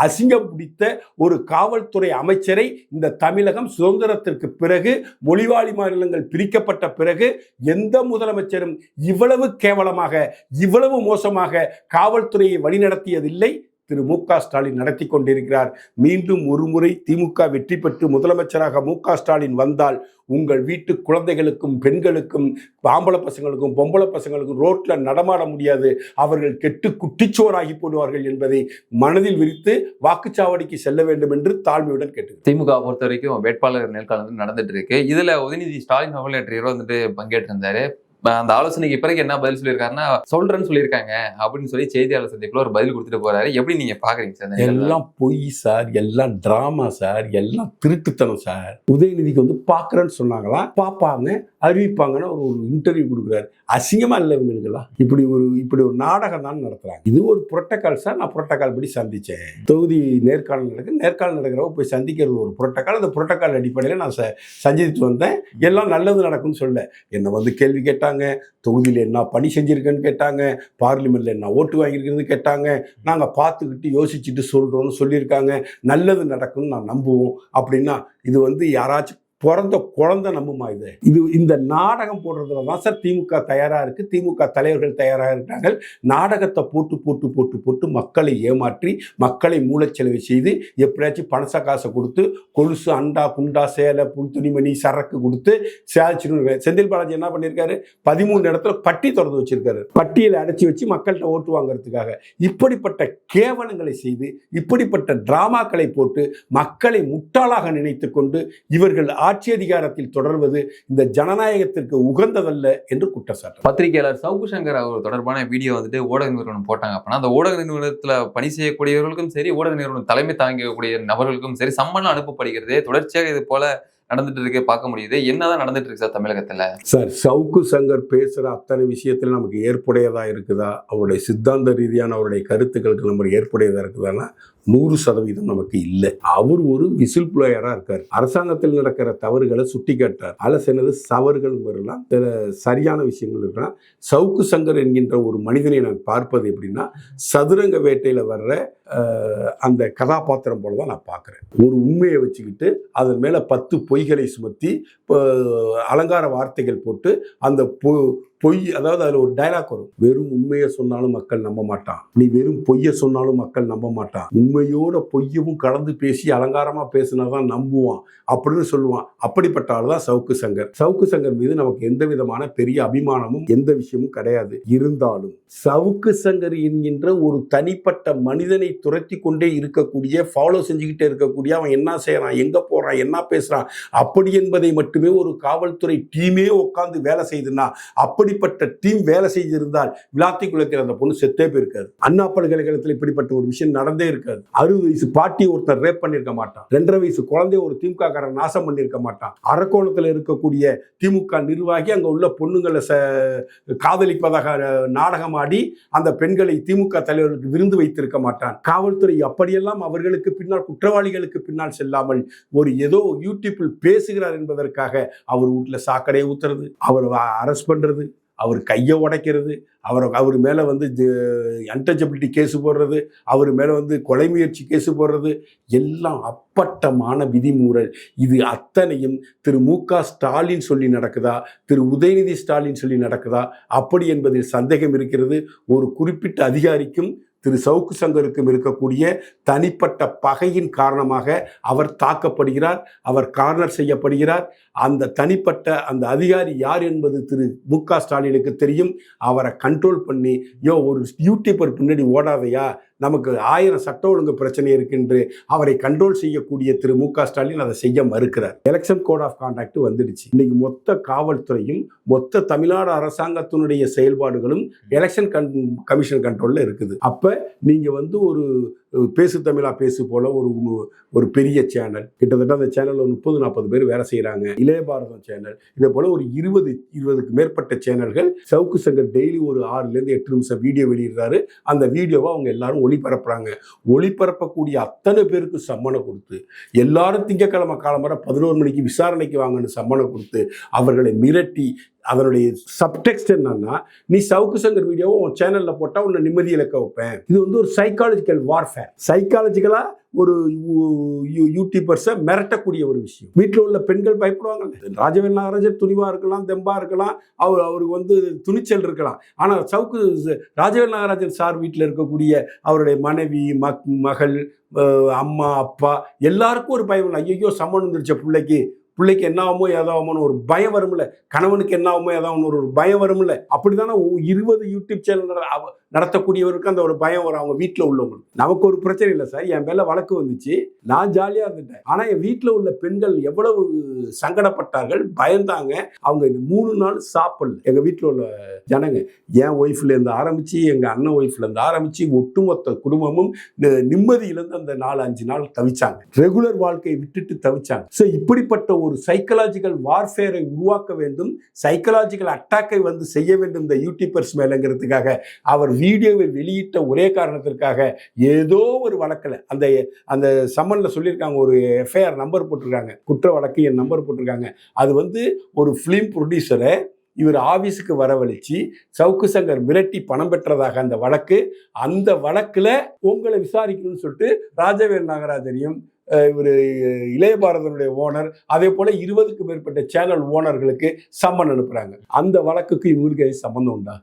அசிங்கம் பிடித்த ஒரு காவல்துறை அமைச்சரை இந்த தமிழகம் சுதந்திரத்திற்கு பிறகு மொழிவாழி மாநிலங்கள் பிரிக்கப்பட்ட பிறகு எந்த முதலமைச்சரும் இவ்வளவு கேவலமாக இவ்வளவு மோசமாக காவல்துறையை வழிநடத்தியதில்லை. திரு மு.க. ஸ்டாலின் நடத்தி கொண்டிருக்கிறார். மீண்டும் ஒருமுறை திமுக வெற்றி பெற்று முதலமைச்சராக மு.க. ஸ்டாலின் வந்தால் உங்கள் வீட்டு குழந்தைகளுக்கும் பெண்களுக்கும் ஆம்பளை பசங்களுக்கும் பொம்பளை பசங்களுக்கும் ரோட்ல நடமாட முடியாது. அவர்கள் கெட்டு குட்டிச்சோராகி போடுவார்கள் என்பதை மனதில் விரித்து வாக்குச்சாவடிக்கு செல்ல வேண்டும் என்று தாழ்மையுடன் கேட்டு. திமுக பொறுத்த வரைக்கும் வேட்பாளர் நேர்காணல் நடந்துட்டு இருக்கு. இதுல உதயநிதி ஸ்டாலின் அவர்கள் நேற்று இரவு வந்துட்டு பங்கேற்றிருந்தாரு. அந்த ஆலோசனைக்கு பிறகு என்ன பதில் சொல்லியிருக்காருன்னா சொல்றேன்னு சொல்லியிருக்காங்க அப்படின்னு சொல்லி செய்தியாளர் சந்திப்புல ஒரு பதில் கொடுத்துட்டு போறாரு. எப்படி நீங்க பாக்குறீங்க சார்? எல்லாம் பொய் சார், எல்லாம் டிராமா சார், எல்லாம் திருட்டுத்தனம் சார். உதயநிதிக்கு வந்து பாக்குறேன்னு சொன்னாங்களாம், பாப்பாங்க அறிவிப்பாங்கன்னு ஒரு இன்டர்வியூ கொடுக்குறாரு. அசிங்கமா இல்லை இவங்களுக்கெல்லாம். இப்படி ஒரு நாடகம் தான் நடத்துறாங்க. இது ஒரு புரோட்டோகால் சார். நான் புரோட்டோகால் படி சந்திச்சேன். தொகுதி நேர்காணல் நடக்கிறவங்க போய் சந்திக்கிறது ஒரு புரோட்டோகால். அந்த புரோட்டோகால் அடிப்படையில் நான் சந்தித்து வந்தேன். எல்லாம் நல்லது நடக்கும்னு சொல்ல என்னை வந்து கேள்வி கேட்டாங்க. தொகுதியில் என்ன பணி செஞ்சிருக்கேன்னு கேட்டாங்க. பார்லிமெண்ட்ல என்ன ஓட்டு வாங்கியிருக்கிறது கேட்டாங்க. நாங்கள் பார்த்துக்கிட்டு யோசிச்சுட்டு சொல்றோம்னு சொல்லியிருக்காங்க. நல்லது நடக்கும்னு நான் நம்புவோம் அப்படின்னா இது வந்து யாராச்சும் பிறந்த குழந்தை நம்புமா? இது இந்த நாடகம் போடுறதுல தான் சார் திமுக தயாரா இருக்கு. திமுக தலைவர்கள் தயாராக இருக்கிறாங்க. நாடகத்தை போட்டு போட்டு போட்டு போட்டு மக்களை ஏமாற்றி மக்களை மூளைச்செலவு செய்து எப்படியாச்சும் பணச காசை கொடுத்து கொலுசு அண்டா குண்டா சேலை புல் துணிமணி சரக்கு கொடுத்து சேச்சின்னு. செந்தில் பாலாஜி என்ன பண்ணியிருக்காரு? 13 இடத்துல பட்டி திறந்து வச்சிருக்காரு. பட்டியலை அடைச்சி வச்சு மக்கள்கிட்ட ஓட்டு வாங்குறதுக்காக. இப்படிப்பட்ட கேவலங்களை செய்து இப்படிப்பட்ட டிராமாக்களை போட்டு மக்களை முட்டாளாக நினைத்து கொண்டு இவர்கள் ஆட்சி அதிகாரத்தில் தொடர்வது இந்த ஜனநாயகத்திற்கு உகந்ததல்ல என்று குற்றச்சாட்டு. பத்திரிகையாளர் சவுக்கு சங்கர் அவர் தொடர்பான வீடியோ வந்துட்டு ஊடக நிறுவனம் போட்டாங்க. அப்படின்னா அந்த ஊடக நிறுவனத்துல பணி செய்யக்கூடியவர்களுக்கும் சரி, ஊடக நிறுவனம் தலைமை தாங்கக்கூடிய நபர்களுக்கும் சரி சம்மன் அனுப்பப்படுகிறது. தொடர்ச்சியாக இது போல நடந்துட்டு இருக்கே பார்க்க முடியுது. என்னதான் நடந்துட்டு இருக்கு சார் தமிழகத்துல? சார், சவுக்கு சங்கர் பேசுற அத்தனை விஷயத்துல நமக்கு ஏற்புடையதா இருக்குதா? அவருடைய சித்தாந்த ரீதியான அவருடைய கருத்துக்களுக்கு நமக்கு ஏற்புடையதா இருக்குதான்னா 100% நமக்கு இல்லை. அவர் ஒரு விசில் புளோயரா இருக்கார். அரசாங்கத்தில் நடக்கிற தவறுகளை சுட்டி காட்டார். அலசினது சவறுகள் வரலாம், சரியான விஷயங்கள் இருக்கலாம். சவுக்கு சங்கர் என்கின்ற ஒரு மனிதனை நான் பார்ப்பது எப்படின்னா சதுரங்க வேட்டையில வர்ற அந்த கதாபாத்திரம் போலதான் நான் பார்க்கிறேன். ஒரு உண்மையை வச்சுக்கிட்டு அதன் மேல 10 பொய்களை சுமத்தி அலங்கார வார்த்தைகள் போட்டு அந்த பொய், அதாவது அதில் ஒரு டைலாக் வரும். வெறும் உண்மையை சொன்னாலும் மக்கள் நம்ப மாட்டான், நீ வெறும் பொய்யை சொன்னாலும் மக்கள் நம்ப மாட்டான், உண்மையோட பொய்யவும் கலந்து பேசி அலங்காரமா பேசினாதான் நம்புவான் அப்படின்னு சொல்லுவான். அப்படிப்பட்ட ஆள் தான் சவுக்கு சங்கர். சவுக்கு சங்கர் மீது நமக்கு எந்த விதமான பெரிய அபிமானமும் எந்த விஷயமும் கிடையாது. இருந்தாலும் சவுக்கு சங்கர் என்கின்ற ஒரு தனிப்பட்ட மனிதனை துரத்தி கொண்டே இருக்கக்கூடிய, ஃபாலோ செஞ்சுக்கிட்டே இருக்கக்கூடிய, அவன் என்ன செய்யறான், எங்க போறான், என்ன பேசுறான் அப்படி என்பதை மட்டுமே ஒரு காவல்துறை டீமே உட்கார்ந்து வேலை செய்துன்னா, அப்படிப்பட்ட டீம் வேலை செய்திருந்தால் விளாத்திக்குளத்தில் அந்த பொண்ணு செத்தே போயிருக்காது. அண்ணா பல்கலைக்கழகத்தில் இப்படிப்பட்ட ஒரு விஷயம் நடந்தே இருக்காது. 60 வயசு பாட்டி ஒருத்தர் ரேப் பண்ணிருக்க மாட்டான். 2.5 வயசு குழந்தைய ஒரு திமுக காரன் நாசம் பண்ணிருக்க மாட்டான். அரக்கோணத்தில் இருக்கக்கூடிய திமுக நிர்வாகி அங்க உள்ள பொண்ணுங்களை காதலிப்பதாக நாடகமாடி அந்த பெண்களை திமுக தலைவர்களுக்கு விருந்து வைத்திருக்க மாட்டான். காவல்துறை அப்படியெல்லாம் அவர்களுக்கு பின்னால், குற்றவாளிகளுக்கு பின்னால் செல்லாமல் ஒரு ஏதோ யூடியூப்பில் பேசுகிறார் என்பதற்காக அவர் வீட்டில் சாக்கடையை ஊத்துறது, அவர் அரெஸ்ட் பண்றது, அவர் கையை உடைக்கிறது, அவர் மேலே வந்து அன்டச்சபிலிட்டி கேஸு போடுறது, அவர் மேலே வந்து கொலை முயற்சி கேஸு போடுறது எல்லாம் அப்பட்டமான விதிமூறல். இது அத்தனையும் திரு மு.க. ஸ்டாலின் சொல்லி நடக்குதா, திரு உதயநிதி ஸ்டாலின் சொல்லி நடக்குதா அப்படி என்பதில் சந்தேகம் இருக்கிறது. ஒரு குறிப்பிட்ட அதிகாரிக்கும் திரு சவுக்கு சங்கருக்கும் இருக்கக்கூடிய தனிப்பட்ட பகையின் காரணமாக அவர் தாக்கப்படுகிறார், அவர் கார்னர் செய்யப்படுகிறார். அந்த தனிப்பட்ட அந்த அதிகாரி யார் என்பது திரு மு.க. ஸ்டாலினுக்கு தெரியும். அவரை கண்ட்ரோல் பண்ணி, ஒரு யூடியூபர் பின்னாடி ஓடாதையா, நமக்கு 1000 சட்ட ஒழுங்கு பிரச்சனை இருக்குன்று அவரை கண்ட்ரோல் செய்யக்கூடிய திரு மு.க. ஸ்டாலின் அதை செய்ய மறுக்கிறார். எலெக்ஷன் கோட் ஆஃப் கான்டாக்ட் வந்துடுச்சு. இன்னைக்கு மொத்த காவல்துறையும் மொத்த தமிழ்நாடு அரசாங்கத்தினுடைய செயல்பாடுகளும் எலெக்ஷன் கமிஷன் கண்ட்ரோல்ல இருக்குது. அப்ப நீங்க வந்து ஒரு பேசு தமிழா பேசு போல ஒரு பெரிய சேனல், கிட்டத்தட்ட அந்த சேனலில் 30-40 பேர் வேலை செய்கிறாங்க. இளைய பாரதம் சேனல், இதே போல் ஒரு 20க்கு மேற்பட்ட சேனல்கள். சவுக்கு சங்கர் டெய்லி ஒரு 6லேருந்து 8 நிமிஷம் வீடியோ வெளியிடுறாரு. அந்த வீடியோவை அவங்க எல்லாரும் ஒளிபரப்புறாங்க. ஒளிபரப்பக்கூடிய அத்தனை பேருக்கு சம்மணம் கொடுத்து, எல்லாரும் திங்கக்கிழமை காலம்பர 11 மணிக்கு விசாரணைக்கு வாங்கன்னு சம்மணம் கொடுத்து அவர்களை மிரட்டி, அதனுடைய சப்டெக்ஸ்ட் என்னன்னா, நீ சவுக்கு சங்கர் வீடியோவை உன் சேனல்ல போட்டா உன்னை நிம்மதி இழக்க வைப்பேன். இது வந்து ஒரு சைக்காலஜிக்கல் வார்ஃபேர். சைக்காலஜிக்கலா ஒரு யூடியூபர்ஸை மிரட்டக்கூடிய ஒரு விஷயம். வீட்டில் உள்ள பெண்கள் பயப்படுவாங்க. ராஜவேல் நாகராஜன் துணிவா இருக்கலாம், தெம்பா இருக்கலாம், அவருக்கு வந்து துணிச்சல் இருக்கலாம். ஆனால் ராஜவேல் நாகராஜன் சார் வீட்டில் இருக்கக்கூடிய அவருடைய மனைவி, மகள், அம்மா, அப்பா எல்லாருக்கும் ஒரு பயம் இல்லை. ஐயோ சம்மன் வந்துருச்ச பிள்ளைக்கு என்ன ஆகுமோ ஏதாகுமோன்னு ஒரு பயம் வரும்ல, கணவனுக்கு என்ன ஆகுமோ ஏதாகும்னு ஒரு பயம் வரும்ல. அப்படித்தானே 20 யூடியூப் சேனல் நடத்தக்கூடியவருக்கு அந்த ஒரு பயம் வரும் அவங்க வீட்டில் உள்ளவங்களுக்கு. நமக்கு ஒரு பிரச்சனை இல்லை சார், என் மேல வழக்கு வந்துச்சு, நான் ஜாலியாக இருந்துட்டேன். ஆனால் என் வீட்டில் உள்ள பெண்கள் எவ்வளவு சங்கடப்பட்டார்கள், பயந்தாங்க. அவங்க 3 நாள் சாப்பிடல. எங்கள் வீட்டில் உள்ள ஜனங்க, என் ஒய்ஃப்லேருந்து ஆரம்பித்து எங்கள் அண்ணன் ஒய்ஃப்லேருந்து ஆரம்பித்து ஒட்டுமொத்த குடும்பமும் நிம்மதியிலேருந்து அந்த 4-5 நாள் தவிச்சாங்க. ரெகுலர் வாழ்க்கையை விட்டுட்டு தவிச்சாங்க. ஸோ இப்படிப்பட்ட ஒரு சைக்கலாஜிக்கல் வார்ஃபேரை உருவாக்க வேண்டும், சைக்கலாஜிக்கல் அட்டாக்கை வந்து செய்ய வேண்டும் இந்த யூடியூபர்ஸ் மேலங்கிறதுக்காக அவர் வீடியோவை வெளியிட்ட ஒரே காரணத்திற்காக ஏதோ ஒரு வழக்கில் அந்த சம்மன்ல சொல்லியிருக்காங்க, ஒரு எஃப்ஐஆர் நம்பர் போட்டிருக்காங்க, குற்ற வழக்கு என் நம்பர் போட்டிருக்காங்க. அது வந்து ஒரு ஃபிலிம் ப்ரொடியூசரை இவர் ஆபீஸுக்கு வரவழைச்சு சவுக்கு சங்கர் மிரட்டி பணம் பெற்றதாக அந்த வழக்கில் உங்களை விசாரிக்கணும்னு சொல்லிட்டு ராஜவேல் நாகராஜனையும் இவர் இளைய பாரதனுடைய ஓனர், அதே போல 20க்கு மேற்பட்ட சேனல் ஓனர்களுக்கு சம்மன் அனுப்புறாங்க. அந்த வழக்குக்கு இவங்களுக்கு சம்பந்தம் உண்டா?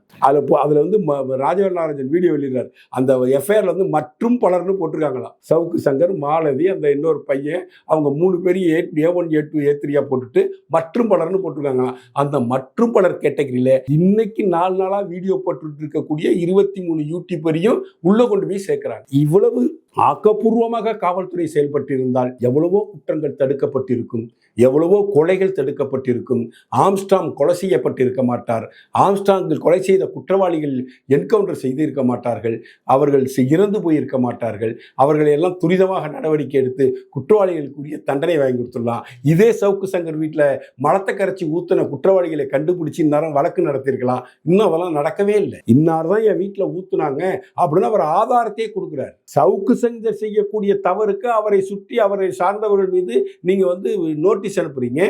அதுல வந்து ராஜவேல் நாகராஜன் வீடியோ வெளியிடுறாரு. அந்த எஃப்ஐஆர்ல வந்து மற்றும் பலர்னு போட்டிருக்காங்களாம். சவுக்கு சங்கர், மாலதி, அந்த இன்னொரு பையன், அவங்க 3 பேரையும் A1, A2, A3 போட்டுட்டு மற்றும் பலர்னு போட்டிருக்காங்களாம். அந்த மற்றும் பலர் கேட்டகரியில இன்னைக்கு 4 நாளா வீடியோ போட்டு இருக்கக்கூடிய 23 யூடியூபரையும் உள்ள கொண்டு போய் சேர்க்கிறாங்க. இவ்வளவு ஆக்கப்பூர்வமாக காவல்துறை செயல்பட்டிருந்தால் எவ்வளவோ குற்றங்கள் தடுக்கப்பட்டிருக்கும், எவ்வளவோ கொலைகள் தடுக்கப்பட்டிருக்கும். ஆம்ஸ்ட்ராங் கொலை செய்யப்பட்டிருக்க மாட்டார். ஆம்ஸ்ட்ராங் கொலை செய்த குற்றவாளிகள் என்கவுண்டர் செய்திருக்க மாட்டார்கள். அவர்கள் இறந்து போயிருக்க மாட்டார்கள். அவர்களை எல்லாம் துரிதமாக நடவடிக்கை எடுத்து குற்றவாளிகளுக்குரிய தண்டனை வாங்கி கொடுத்துடலாம். இதே சவுக்கு சங்கர் வீட்டில் மலத்தை கரைச்சி ஊத்தின குற்றவாளிகளை கண்டுபிடிச்சி இந்நேரம் வழக்கு நடத்திருக்கலாம். இன்னும் அதெல்லாம் நடக்கவே இல்லை. இன்னார் தான் என் வீட்டில் ஊத்துனாங்க அப்படின்னு அவர் ஆதாரத்தையே கொடுக்குறார். சவுக்கு சங்கர் செய்யக்கூடிய தவறுக்கு அவரை சுற்றி அவரை சார்ந்தவர்கள் மீது நீங்க வந்து நோட்டீஸ் அனுப்புறீங்க,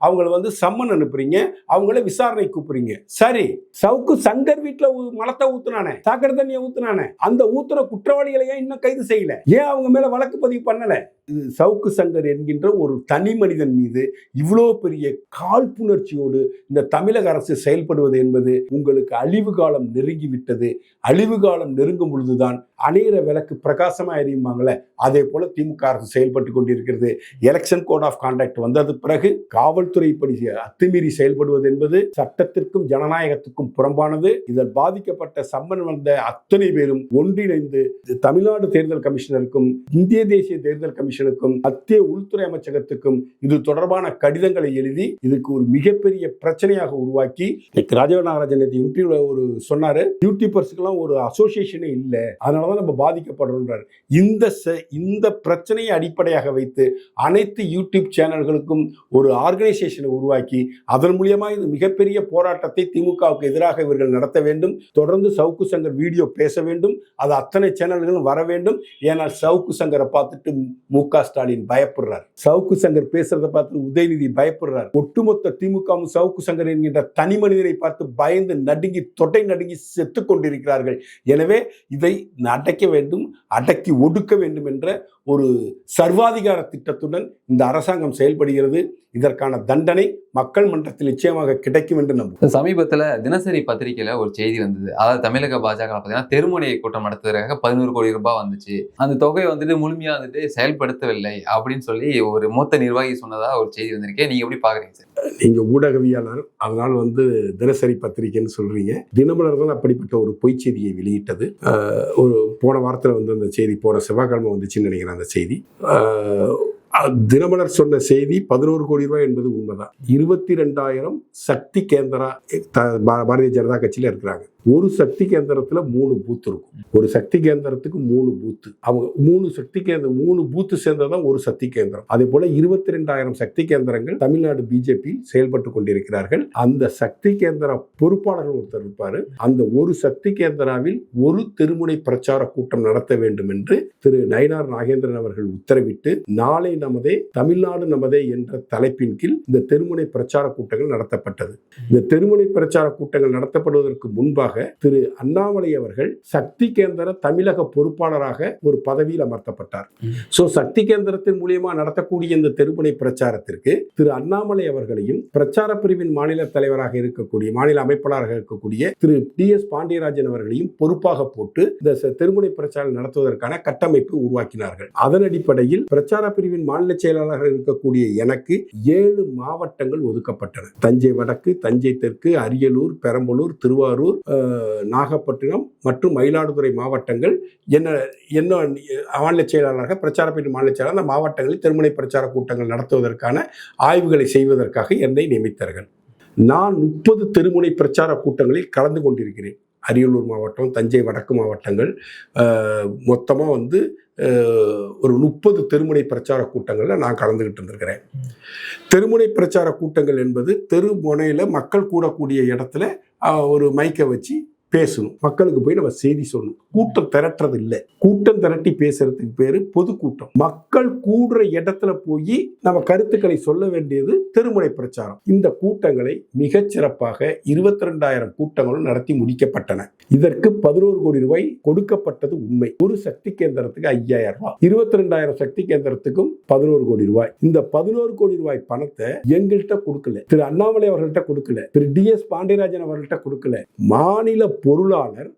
அவங்களை வந்து சம்மன் அனுப்புறீங்க, அவங்கள விசாரணை கூப்பிடுறீங்க. சரி, சவுக்கு சங்கர் வீட்டுல மலத்தை ஊத்துனானே, சாக்கடை தண்ணியை ஊத்துனானே, அந்த ஊத்துற குற்றவாளிகளையே இன்னும் கைது செய்யல. ஏன் அவங்க மேல வழக்கு பதிவு பண்ணல? சவுக்கு சங்கர் என்கின்ற ஒரு தனி மனிதன் மீது இவ்வளவு பெரிய காழ்ப்புணர்ச்சியோடு இந்த தமிழக அரசு செயல்படுவது என்பது உங்களுக்கு அழிவு காலம் நெருங்கிவிட்டது. அழிவு காலம் நெருங்கும் பொழுதுதான் அணையிற விளக்கு பிரகாசமா எரியுமாங்களே, அதே போல திமுக அரசு செயல்பட்டு கொண்டிருக்கிறது. எலெக்ஷன் கோட் ஆஃப் கான்டாக்ட் வந்தது பிறகு காவல்துறை படி அத்துமீறி செயல்படுவது என்பது சட்டத்திற்கும் ஜனநாயகத்துக்கும் புறம்பானது. இதில் பாதிக்கப்பட்ட சம்மன் வந்த அத்தனை பேரும் ஒன்றிணைந்து தமிழ்நாடு தேர்தல் கமிஷனருக்கும் இந்திய தேசிய தேர்தல் கமிஷனுக்கும் மத்திய உள்துறை அமைச்சகத்துக்கும் இது தொடர்பான கடிதங்களை எழுதி இதுக்கு ஒரு மிகப்பெரிய பிரச்சனையாக உருவாக்கி, ராஜவேல் நாகராஜன் ஒரு சொன்னாரு, யூடியூபர்ஸ்க்கெல்லாம் ஒரு அசோசியேஷனே இல்லை, அதனாலதான் நம்ம பாதிக்கப்படுறோம்ன்றார். இந்த பிரச்சனையை அடிப்படையாக வைத்து அனைத்து யூடியூப் சேனல்களுக்கும் ஒரு ஆர்கனைசேஷனை உருவாக்கி அதன் மூலியமா இது மிகப்பெரிய போராட்டத்தை திமுகவுக்கு எதிராக இவர்கள் நடத்த வேண்டும். தொடர்ந்து சவுக்கு சங்கர் வீடியோ பேச வேண்டும். அது அத்தனை சேனல்களும் வர வேண்டும். ஏனால் சவுக்கு சங்கரை பார்த்துட்டு மு.க. ஸ்டாலின் பயப்படுறார். சவுக்கு சங்கர் பேசுறதை பார்த்து உதயநிதி பயப்படுறார். ஒட்டுமொத்த திமுகவும் சவுக்கு சங்கர் என்கின்ற தனி மனிதனை பார்த்து பயந்து நடுங்கி தொட்டை நடுங்கி செத்து கொண்டிருக்கிறார்கள். எனவே இதை அடக்க வேண்டும், அடக்கி ஒடுக்க வேண்டும் என்ற ஒரு சர்வாதிகார திட்டத்துடன் இந்த அரசாங்கம் செயல்படுகிறது. இதற்கான தண்டனை மக்கள் மன்றத்தில் நிச்சயமாக கிடைக்கும் என்று நம்புகிறேன். சமீபத்தில் தினசரி பத்திரிகையில ஒரு செய்தி வந்தது. அதாவது தமிழக பாஜக பார்த்தீங்கன்னா தெருமுனை கூட்டம் நடத்துவதற்காக 11 கோடி ரூபாய் வந்துச்சு. அந்த தொகையை வந்துட்டு முழுமையா வந்துட்டு செயல்படுத்தவில்லை அப்படின்னு சொல்லி ஒரு மூத்த நிர்வாகி சொன்னதா ஒரு செய்தி வந்திருக்கேன். நீங்க எப்படி பாக்குறீங்க சார்? நீங்க ஊடகவியலாளர், அதனால் தினசரி பத்திரிகைன்னு சொல்றீங்க. தினமலர் தான் அப்படிப்பட்ட ஒரு பொய் செய்தியை வெளியிட்டது. ஒரு போன வாரத்தில் அந்த செய்தி போன செவ்வாய்க்கிழமை வந்துச்சுன்னு நினைக்கிறேன். அந்த செய்தி தினமலர் சொன்ன செய்தி 11 கோடி ரூபாய் என்பது உண்மைதான். 22,000 சக்தி கேந்திரா பாரதிய ஜனதா கட்சியில இருக்கிறாங்க. ஒரு சக்தி கேந்திரத்துல 3 பூத் இருக்கும். ஒரு சக்தி கேந்திரத்துக்கு 3 பூத்து. அவங்க 3 சக்தி கேந்திரம் 3 பூத்து சேர்ந்ததான் ஒரு சக்தி கேந்திரம். அதே போல 22,000 சக்தி கேந்திரங்கள் தமிழ்நாடு பிஜேபி செயல்பட்டு கொண்டிருக்கிறார்கள். அந்த சக்தி கேந்திர பொறுப்பாளர்கள் ஒருத்தர் இருப்பாரு. அந்த ஒரு சக்தி கேந்திராவில் ஒரு தெருமுனை பிரச்சார கூட்டம் நடத்த வேண்டும் என்று திரு நயினார் நாகேந்திரன் அவர்கள் உத்தரவிட்டு நாளை நமதே தமிழ்நாடு நமதே என்ற தலைப்பின் கீழ் இந்த தெருமுனை பிரச்சார கூட்டங்கள் நடத்தப்பட்டது. இந்த தெருமுனை பிரச்சார கூட்டங்கள் நடத்தப்படுவதற்கு முன்பாக திரு அண்ணாமலை அவர்கள் சக்தி கேந்திர தமிழக பொறுப்பாளராக ஒரு பதவியில் அமர்த்தப்பட்டார். சோ சக்தி கேந்திரத்தின் மூலியமா நடத்தக்கூடிய இந்த தெருமுனை பிரச்சாரத்திற்கு திரு அண்ணாமலை அவர்களையும் பிரச்சார பிரிவின் மாநில தலைவராக இருக்கக்கூடிய மாநில அமைப்பாளராக இருக்கக்கூடிய திரு DS பாண்டியராஜன் அவர்களையும் பொறுப்பாக போட்டு இந்த தெருமுனை பிரச்சாரம் நடத்துவதற்கான கட்டமைப்பு உருவாக்கினார்கள். அதன் அடிப்படையில் பிரச்சார பிரிவின் மாநில செயலாளராக இருக்கக்கூடிய எனக்கு 7 மாவட்டங்கள் ஒதுக்கப்பட்டன. தஞ்சை வடக்கு, தஞ்சை தெற்கு, அரியலூர், பெரம்பலூர், திருவாரூர், நாகப்பட்டினம் மற்றும் மயிலாடுதுறை மாவட்டங்கள் என்ன மாநில செயலாளராக பிரச்சார பிரிவு மாநில செயலாளர் அந்த மாவட்டங்களில் தெருமுனை பிரச்சார கூட்டங்கள் நடத்துவதற்கான ஆய்வுகளை செய்வதற்காக என்னை நியமித்தார்கள். நான் 30 தெருமுனை பிரச்சார கூட்டங்களில் கலந்து கொண்டிருக்கிறேன். அரியலூர் மாவட்டம், தஞ்சை வடக்கு மாவட்டங்கள் மொத்தமாக ஒரு 30 தெருமுனை பிரச்சார கூட்டங்களில் நான் கலந்துகிட்டு இருந்திருக்கிறேன். தெருமுனை பிரச்சார கூட்டங்கள் என்பது தெரு முனையில் மக்கள் கூடக்கூடிய இடத்துல ஒரு மைக்கை வச்சு பேசணும். மக்களுக்கு போய் நம்ம செய்தி சொல்லணும். கூட்டம் திரட்டுறது இல்லை. கூட்டம் திரட்டி பேசுறதுக்கு பேரு பொதுக்கூட்டம். மக்கள் கூடுற இடத்துல போய் நம்ம கருத்துக்களை சொல்ல வேண்டியது தெருமுனை பிரச்சாரம். இந்த கூட்டங்களை மிகச்சிறப்பாக 22,000 கூட்டங்களும் நடத்தி முடிக்கப்பட்டன. இதற்கு 11 கோடி ரூபாய் கொடுக்கப்பட்டது உண்மை. ஒரு சக்தி கேந்திரத்துக்கு 5,000 ரூபாய், 22,000 சக்தி கேந்திரத்துக்கும் 11 கோடி ரூபாய். இந்த 11 கோடி ரூபாய் பணத்தை எங்கள்கிட்ட கொடுக்கல, திரு அண்ணாமலை அவர்கள்ட்ட கொடுக்கல, திரு DS பாண்டியராஜன் அவர்கள்ட்ட கொடுக்கல. மாநில பொருளாளர்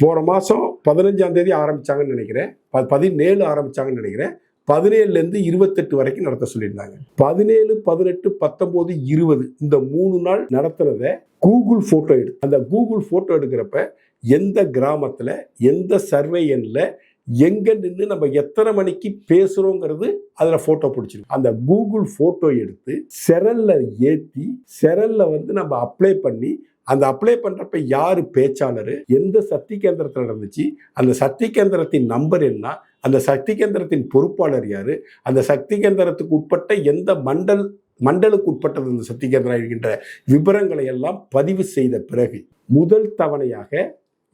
போன மாசம் 15ஆம் தேதி ஆரம்பிச்சாங்கன்னு நினைக்கிறேன், 17 ஆரம்பிச்சாங்கன்னு நினைக்கிறேன். 17லேருந்து 28 வரைக்கும் நடத்த சொல்லியிருந்தாங்க. 17, 18, 19, 20 இந்த 3 நாள் நடத்துறத கூகுள் போட்டோ அந்த கூகுள் போட்டோ எடுக்கிறப்ப எந்த கிராமத்துல எந்த சர்வே எண்ணில் எங்க நின்று நம்ம எத்தனை மணிக்கு பேசுறோங்கிறது அதுல போட்டோ பிடிச்சிருக்கு. அந்த கூகுள் போட்டோ எடுத்து செரல்ல ஏற்றி செரல்ல நம்ம அப்ளை பண்ணி அந்த அப்ளை பண்றப்ப யாரு பேச்சாளர், எந்த சக்தி கேந்திரத்தில் நடந்துச்சு, அந்த சக்தி கேந்திரத்தின் நம்பர் என்ன, அந்த சக்தி கேந்திரத்தின் பொறுப்பாளர் யாரு, அந்த சக்தி கேந்திரத்துக்கு உட்பட்ட எந்த மண்டலுக்கு உட்பட்டது அந்த சக்தி கேந்திரம் இருக்கின்ற விவரங்களை எல்லாம் பதிவு செய்த பிறகு முதல் தவணையாக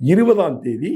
20ஆம் தேதி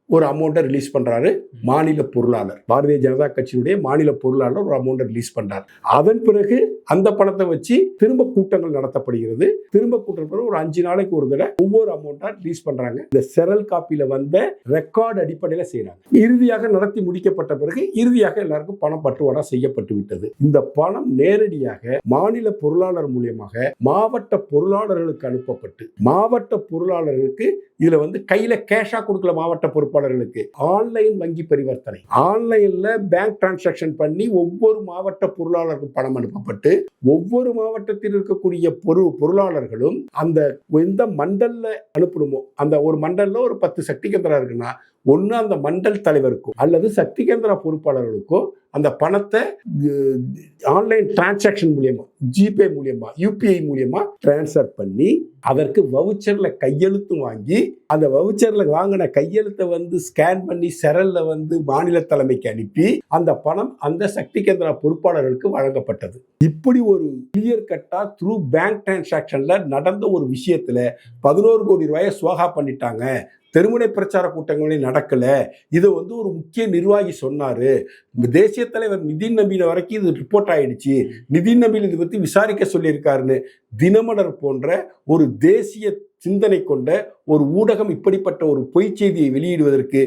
ஒரு அமௌண்ட்டை ரிலீஸ் பண்றாரு மாநில பொருளாளர். பாரதிய ஜனதா கட்சியினுடைய மாநில பொருளாளர் ஒரு அமௌண்ட்டை ரிலீஸ் பண்றார். அதன் பிறகு அந்த பணத்தை வச்சு திரும்ப கூட்டங்கள் நடத்தப்படுகிறது. திரும்ப கூட்டம் ஒரு 5 நாளைக்கு ஒரு தடவை ஒவ்வொரு அமௌண்ட்டா ரிலீஸ் பண்றாங்க. இந்த செரல் காப்பியில வந்த ரெக்கார்டு அடிப்படையில் செய்யறாங்க. இறுதியாக நடத்தி முடிக்கப்பட்ட பிறகு இறுதியாக எல்லாருக்கும் பணம் பட்டுவாடா செய்யப்பட்டு விட்டது. இந்த பணம் நேரடியாக மாநில பொருளாளர் மூலியமாக மாவட்ட பொருளாளர்களுக்கு அனுப்பப்பட்டு மாவட்ட பொருளாளர்களுக்கு இதுல கையில கேஷா கொடுக்கல. மாவட்ட பொறுப்பாளர்களுக்கு ஆன்லைன் வங்கி பரிவர்த்தனை, ஆன்லைன்ல பேங்க் டிரான்சாக்ஷன் பண்ணி ஒவ்வொரு மாவட்ட பொருளாளருக்கும் பணம் அனுப்பப்பட்டு ஒவ்வொரு மாவட்டத்தில் இருக்கக்கூடிய பொருளாளர்களும் அந்த எந்த மண்டல்ல அனுப்பணுமோ அந்த ஒரு மண்டல்ல ஒரு 10 சக்தி கேந்திரம் இருக்குன்னா ஒன்று அந்த மண்டல் தலைவருக்கோ அல்லது சக்தி கேந்திர பொறுப்பாளர்களுக்கோ அந்த பணத்தை ஆன்லைன் டிரான்சாக்ஷன் மூலியமா, ஜிபே மூலியமா, UPI மூலியமா டிரான்ஸ்ஃபர் பண்ணி அதற்கு வவுச்சர்ல கையெழுத்து வாங்கி அந்த வவுச்சர்ல வாங்கின கையெழுத்தை ஸ்கேன் பண்ணி செரல்ல மாநில தலைமைக்கு அனுப்பி அந்த பணம் அந்த சக்தி கேந்திர பொறுப்பாளர்களுக்கு வழங்கப்பட்டது. இப்படி ஒரு கிளியர் கட்டா த்ரூ பேங்க் டிரான்சாக்ஷன்ல நடந்த ஒரு விஷயத்துல 11 கோடி ரூபாயை சுவாகா பண்ணிட்டாங்க. தெருமுனை பிரச்சார கூட்டங்களே நடக்கல. இது ஒரு முக்கிய நிர்வாகி சொன்னாரு. தேசிய தலைவர் நிதின் நபீன் வரைக்கும் இது ரிப்போர்ட் ஆயிடுச்சு. நிதின் நபீன் இதை பத்தி விசாரிக்க சொல்லியிருக்காருன்னு தினமலர் போன்ற ஒரு தேசிய சிந்தனை கொண்ட ஒரு ஊடகம் இப்படிப்பட்ட ஒரு பொய் செய்தியை வெளியிடுவதற்கு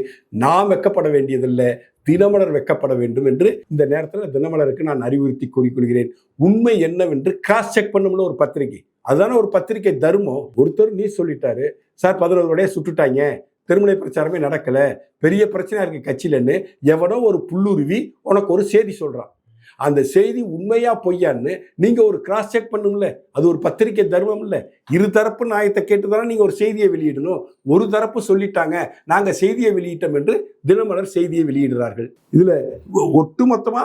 நாம் வெக்கப்பட வேண்டியதில்லை, தினமலர் வெக்கப்பட வேண்டும் என்று இந்த நேரத்தில் தினமலருக்கு நான் அறிவுறுத்தி கூறிக்கொள்கிறேன். உண்மை என்னவென்று கிராஸ் செக் பண்ணும்ல ஒரு பத்திரிகை, அதுதானே ஒரு பத்திரிகை தர்மம். ஒருத்தர் நீ சொல்லிட்டாரு சார் 11 வடையை சுட்டுட்டாங்க, தெருமுனை பிரச்சாரமே நடக்கல, பெரிய பிரச்சனை இருக்கு கட்சியிலன்னு எவனோ ஒரு புல்லுருவி உனக்கு ஒரு செய்தி சொல்றான். அந்த செய்தி உண்மையா பொய்யான்னு நீங்க ஒரு கிராஸ் செக் பண்ணும்ல. அது ஒரு பத்திரிகை தர்மம் இல்ல. இருதரப்பு நியாயத்தை கேட்டுதானே நீங்க ஒரு செய்தியை வெளியிடணும். ஒரு தரப்பு சொல்லிட்டாங்க நாங்க செய்தியை வெளியிட்டோம் என்று தினமலர் செய்தியை வெளியிடுறார்கள். இதுல ஒட்டுமொத்தமா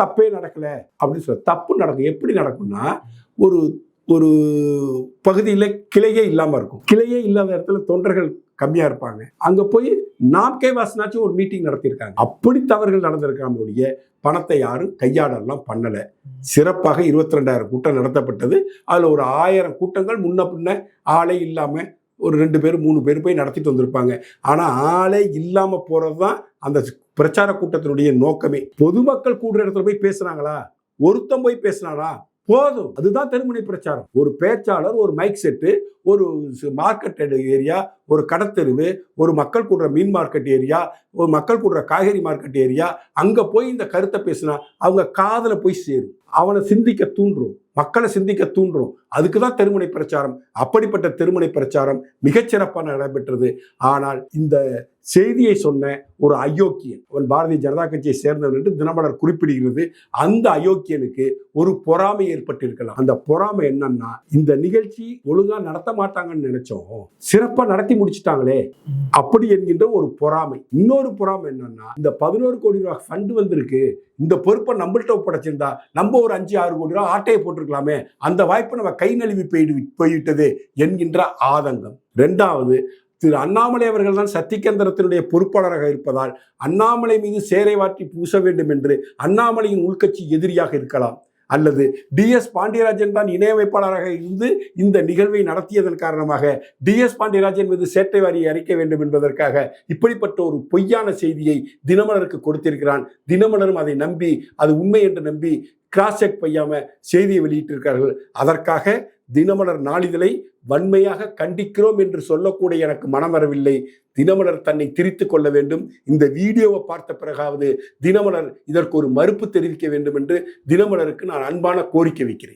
தப்பே நடக்கல அப்படின்னு சொல்ல. தப்பு நடக்கும். எப்படி நடக்கும்னா ஒரு ஒரு பகுதியில் கிளையே இல்லாமல் இருக்கும். கிளையே இல்லாத இடத்துல தொண்டர்கள் கம்மியாக இருப்பாங்க. அங்கே போய் நாம்கே வாசனாச்சும் ஒரு மீட்டிங் நடத்தியிருக்காங்க. அப்படி தவறுகள் நடந்திருக்காம ஒழிய பணத்தை யாரும் கையாடலாம் பண்ணலை. சிறப்பாக 22,000 கூட்டம் நடத்தப்பட்டது. அதில் ஒரு 1000 கூட்டங்கள் முன்ன பின்ன ஆளே இல்லாமல் ஒரு 2 பேர் 3 பேர் போய் நடத்திட்டு வந்திருப்பாங்க. ஆனால் ஆளே இல்லாமல் போகிறது தான் அந்த பிரச்சார கூட்டத்தினுடைய நோக்கமே. பொதுமக்கள் கூடுற இடத்துல போய் பேசுனாங்களா? ஒருத்தன் போய் பேசினானா? போதும். அதுதான் தெருமுனை பிரச்சாரம். ஒரு பேச்சாளர், ஒரு மைக் செட்டு, ஒரு மார்க்கெட் ஏரியா, ஒரு கடத்தெருவு, ஒரு மக்கள் கூடுற மீன் மார்க்கெட் ஏரியா, ஒரு மக்கள் கூடுற காய்கறி மார்க்கெட் ஏரியா, அங்க போய் இந்த கருத்தை பேசினா அவங்க காதுல போய் சேரும். அவனை சிந்திக்க தூண்டும், மக்களை சிந்திக்க தூண்டும். அதுக்குதான் தெருமுனை பிரச்சாரம். அப்படிப்பட்ட தெருமுனை பிரச்சாரம் மிகச்சிறப்பாக நடைபெற்றது. ஆனால் இந்த செய்தியை சொன்ன ஒரு அயோக்கியன், அவன் பாரதிய ஜனதா கட்சியை சேர்ந்தவன் என்று தினமலர் குறிப்பிடுகிறது. அந்த அயோக்கியனுக்கு ஒரு பொறாமை ஏற்பட்டிருக்கலாம். அந்த பொறாமை என்னன்னா, இந்த நிகழ்ச்சி ஒழுங்கா நடத்த மாட்டாங்கன்னு நினைச்சோம், சிறப்பா நடத்தி முடிச்சுட்டாங்களே அப்படி என்கின்ற ஒரு பொறாமை. இன்னொரு பொறாமை என்னன்னா, இந்த 11 கோடி ரூபாய் ஃபண்ட் வந்திருக்கு, இந்த பொறுப்பை நம்மள்கிட்ட ஒப்படைச்சிருந்தா நம்ம ஒரு 5-6 கோடி ரூபாய் ஆட்டையை போட்டிருக்கலாமே, அந்த வாய்ப்பை நம்ம கை நழுவி போய்விட்டது என்கின்ற ஆதங்கம். 2வது, திரு அண்ணாமலை அவர்கள் தான் சத்தியகேந்திரத்தினுடைய பொறுப்பாளராக இருப்பதால் அண்ணாமலை மீது சேரை வாட்டி பூச வேண்டும் என்று அண்ணாமலையின் உள்கட்சி எதிரியாக இருக்கலாம், அல்லது DS பாண்டியராஜன் தான் இணையமைப்பாளராக இருந்து இந்த நிகழ்வை நடத்தியதன் காரணமாக DS பாண்டியராஜன் மீது சேட்டை வாரி அரைக்க வேண்டும் என்பதற்காக இப்படிப்பட்ட ஒரு பொய்யான செய்தியை தினமலருக்கு கொடுத்திருக்கிறான். தினமலரும் அதை நம்பி, அது உண்மை என்று நம்பி கிராஸ் செக் செய்யாம செய்தியை வெளியிட்டிருக்கிறார்கள். அதற்காக தினமலர் நாளிதழை வன்மையாக கண்டிக்கிறோம் என்று சொல்லக்கூடிய எனக்கு மனம் வரவில்லை. தினமலர் தன்னை திரித்துக் கொள்ள வேண்டும். இந்த வீடியோவை பார்த்த பிறகாவது தினமலர் இதற்கு ஒரு மறுப்பு தெரிவிக்க வேண்டும் என்று தினமலருக்கு நான் அன்பான கோரிக்கை வைக்கிறேன்.